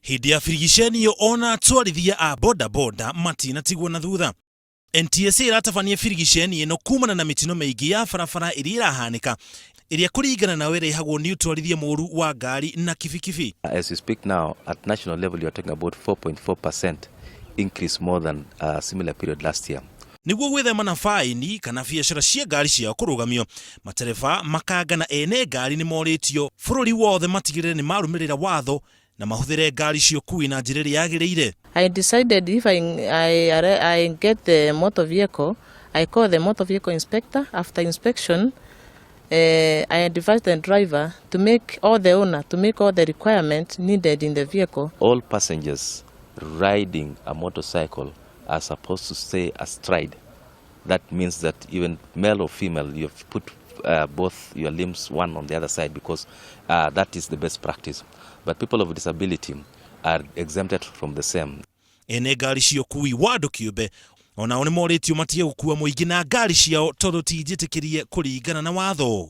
Hindi ya firigiceni ona atwarithia a boda boda matinatigwo na thutha. NTSA iratabania firigiceni ino kumana na mitino meingi ya barabara iria irahanika iria kuringana na irehagwo ni utwarithia moru wa ngari na kibikibi. As we speak now, at national level you are talking about 4.4% increase more than a similar period last year. Niguo gwithema na faini kana biacara cia ngari cia kurugamio, matereba makanga na ene ngari ni moritio bururi wothe matigirire ni marumirira watho na mahuthire ngari cio kui na njira iria yagiriire. I decided if I get the motor vehicle, I call the motor vehicle inspector. After inspection, I advise the driver to make all the requirements needed in the vehicle. All passengers riding a motorcycle are supposed to stay astride. That means that even male or female, you have put both your limbs one on the other side, because that is the best practice. But people of disability are exempted from the same. Ene ngari cio kui wadu kiube ona one moritio matie gukua muingi na ngari ciao tondu tijitikirie kuringana na watho.